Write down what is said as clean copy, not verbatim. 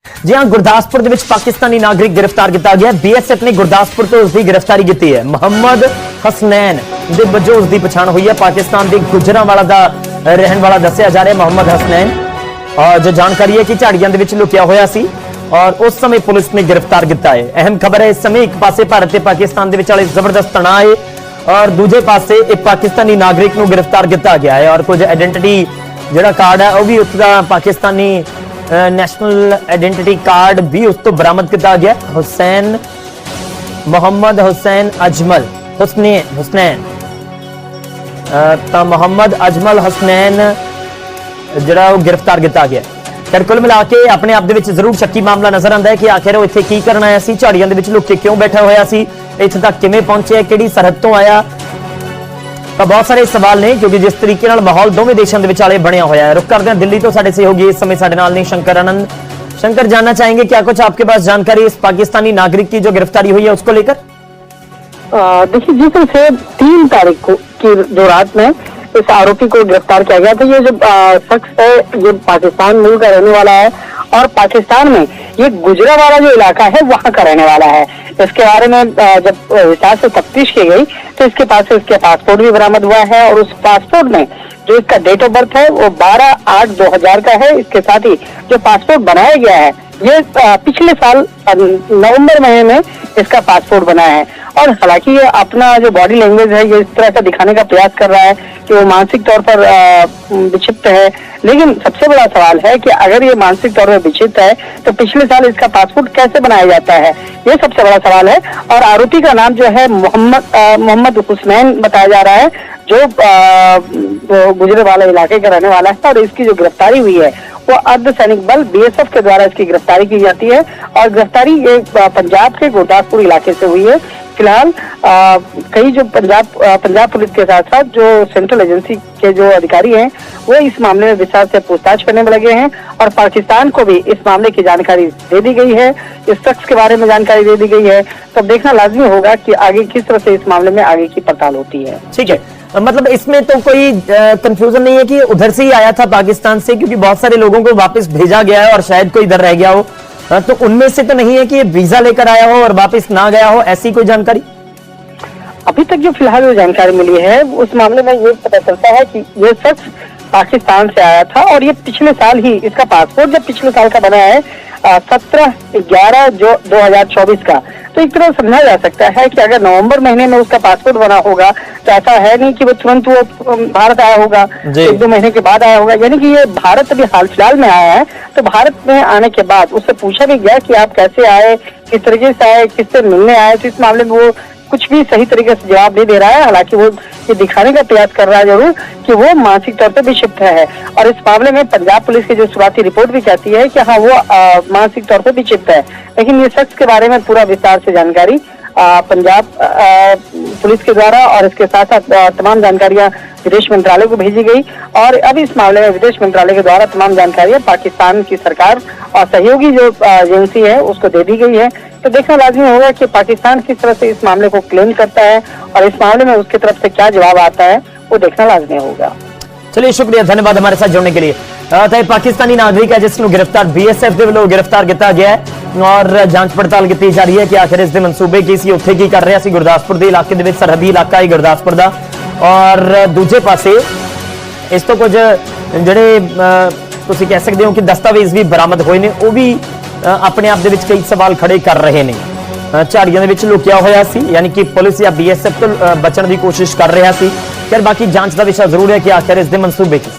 जी हाँ, गुरदासपुर ਦੇ ਵਿੱਚ ਪਾਕਿਸਤਾਨੀ ਨਾਗਰਿਕ ਗ੍ਰਿਫਤਾਰ ਕੀਤਾ ਗਿਆ। ਬੀਐਸਐਫ ਨੇ ਗੁਰਦਾਸਪੁਰ ਤੋਂ ਉਸ ਦੀ ਗ੍ਰਿਫਤਾਰੀ ਕੀਤੀ ਹੈ। ਮੁਹੰਮਦ ਹਸਨੈਨ ਦੇ ਵਜੋਂ ਉਸ ਦੀ ਪਛਾਣ ਹੋਈ ਹੈ। ਪਾਕਿਸਤਾਨ ਦੇ ਗੁਜਰਾਂਵਾਲਾ ਦਾ ਰਹਿਣ ਵਾਲਾ ਦੱਸਿਆ ਜਾ ਰਿਹਾ ਮੁਹੰਮਦ ਹਸਨੈਨ। और जो जानकारी है कि झाड़ियां ਦੇ ਵਿੱਚ ਲੁਕਿਆ ਹੋਇਆ ਸੀ और उस समय पुलिस ने गिरफ्तार किया है। अहम खबर है, इस समय एक पासे भारत ते पाकिस्तान दे विचाले जबरदस्त तनाव है और दूजे पासे एक पाकिस्तानी नागरिक को गिरफ्तार किया गया है और कुछ आइडेंटिटी जिहड़ा कार्ड है वह भी उसका पाकिस्तानी नैशनल आइडेंटिटी कार्ड भी उस तो बरामद किया गया। हुसैन मोहम्मद हुसैन अजमल हुसनैन तो मोहम्मद अजमल हुसनैन ਜਿਹੜਾ ਉਹ गिरफ्तार किया गया। ਫਿਰ ਕੁੱਲ ਮਿਲਾ ਕੇ ਆਪਣੇ ਆਪ ਦੇ ਵਿੱਚ ਜ਼ਰੂਰ ਸ਼ੱਕੀ ਮਾਮਲਾ ਨਜ਼ਰ ਆਉਂਦਾ ਹੈ ਕਿ ਆਖਿਰ ਉਹ ਇੱਥੇ ਕੀ ਕਰਨ ਆਇਆ ਸੀ, ਝਾੜੀਆਂ ਦੇ ਵਿੱਚ ਲੁੱਕ ਕੇ ਕਿਉਂ ਬੈਠਾ ਹੋਇਆ ਸੀ, ਇੱਥੇ ਤੱਕ ਕਿਵੇਂ ਪਹੁੰਚਿਆ, ਕਿਹੜੀ ਸਰਹੱਦ ਤੋਂ ਆਇਆ। ਤਾਂ ਬਹੁਤ ਸਾਰੇ ਸਵਾਲ ਨੇ क्योंकि जिस तरीके ਨਾਲ ਮਾਹੌਲ ਦੋਵੇਂ ਦੇਸ਼ਾਂ ਦੇ ਵਿਚਾਲੇ ਬਣਿਆ ਹੋਇਆ है। रुख करते हैं दिल्ली तो साढ़े सहयोगी इस समय साढ़े नाल ने शंकर आनंद। शंकर, जानना चाहेंगे क्या कुछ आपके पास जानकारी इस पाकिस्तानी नागरिक की जो गिरफ्तारी हुई है उसको लेकर? देखिए, जिस तरह से 3 तारीख की जो रात में इस आरोपी को गिरफ्तार किया गया था, ये जो शख्स है ये पाकिस्तान मूल का रहने वाला है और पाकिस्तान में ये गुजरांवाला जो इलाका है वहां का रहने वाला है। इसके बारे में जब विस्तार से तफ्तीश की गई तो इसके पास से इसके पासपोर्ट भी बरामद हुआ है और उस पासपोर्ट में जो इसका डेट ऑफ बर्थ है वो 12/8/2000 का है। इसके साथ ही जो पासपोर्ट बनाया गया है ये पिछले साल नवंबर महीने में इसका पासपोर्ट बना है और हालांकि ये अपना जो बॉडी लैंग्वेज है ये इस तरह का दिखाने का प्रयास कर रहा है कि वो मानसिक तौर पर विक्षिप्त है। लेकिन सबसे बड़ा सवाल है कि अगर ये मानसिक तौर पर विक्षिप्त है तो पिछले साल इसका पासपोर्ट कैसे बनाया जाता है, ये सबसे बड़ा सवाल है। और आरोपी का नाम जो है मोहम्मद हुसनैन बताया जा रहा है जो गुजरांवाला इलाके का रहने वाला है और इसकी जो गिरफ्तारी हुई है वो अर्धसैनिक बल बीएसएफ के द्वारा इसकी गिरफ्तारी की जाती है और गिरफ्तारी ये पंजाब के गुरदासपुर इलाके से हुई है। फिलहाल कई जो पंजाब पुलिस के साथ साथ जो सेंट्रल एजेंसी के जो अधिकारी हैं वो इस मामले में विस्तार से पूछताछ करने में लगे हैं और पाकिस्तान को भी इस मामले की जानकारी दे दी गई है, इस शख्स के बारे में जानकारी दे दी गई है। तो देखना लाजमी होगा कि आगे किस तरह से इस मामले में आगे की पड़ताल होती है। ठीक है, मतलब इसमें तो कोई कंफ्यूजन नहीं है कि उधर से ही आया था पाकिस्तान से, क्योंकि बहुत सारे लोगों को वापस भेजा गया है और शायद कोई इधर रह गया हो, तो उनमें से तो नहीं है कि ये वीजा लेकर आया हो और वापस ना गया हो, ऐसी कोई जानकारी अभी तक जो फिलहाल जो जानकारी मिली है उस मामले में ये पता चलता है कि ये शख्स पाकिस्तान से आया था और ये पिछले साल ही इसका पासपोर्ट जब पिछले साल का बना है 17/11/2024 का, तो एक तरह समझा जा सकता है कि अगर नवंबर महीने में उसका पासपोर्ट बना होगा तो ऐसा है नहीं कि वो तुरंत वो भारत आया होगा, 1-2 महीने के बाद आया होगा। यानी कि ये भारत अभी हाल फिलहाल में आया है तो भारत में आने के बाद उससे पूछा भी गया कि आप कैसे आए, किस तरीके से आए, किससे मिलने आए, तो इस मामले में वो कुछ भी सही तरीके से जवाब नहीं दे रहा है। हालांकि वो ये दिखाने का प्रयास कर रहा है जरूर कि वो मानसिक तौर पर विक्षिप्त है और इस मामले में पंजाब पुलिस की जो शुरुआती रिपोर्ट भी कहती है कि हाँ वो मानसिक तौर पर विक्षिप्त है। लेकिन ये शख्स के बारे में पूरा विस्तार से जानकारी पंजाब पुलिस के द्वारा और इसके साथ साथ तमाम जानकारियां विदेश मंत्रालय को भेजी गई और अब इस मामले में विदेश मंत्रालय के द्वारा तमाम जानकारियां पाकिस्तान की सरकार और सहयोगी जो एजेंसी है उसको दे दी गई है। तो देखना लाजमी होगा कि पाकिस्तान किस तरह से इस मामले को क्लेम करता है और इस मामले में उसकी तरफ से क्या जवाब आता है वो देखना लाजमी होगा। चलिए, शुक्रिया, धन्यवाद हमारे साथ जुड़ने के लिए। तो पाकिस्तानी नागरिक है जिसको गिरफ्तार बीएसएफ के वालों गिरफ्तार किया गया है और जांच पड़ताल की जा रही है कि आखिर इसके मनसूबे की सी, उत्थे की कर रहा सी। गुरदासपुर के इलाके दे विच सरहदी इलाका है गुरदासपुर का और दूजे पासे इस तो कुछ जिहड़े तुसीं कह सकते हो कि दस्तावेज भी बरामद होए ने, वो भी अपने आप दे विच कई सवाल खड़े कर रहे हैं। झाड़ियां दे विच लुकिया होया सी, यानी कि पुलिस या बीएसएफ तो बचने की कोशिश कर रहा सी। फिर बाकी जांच का विषय जरूर है कि आखिर इसके मनसूबे की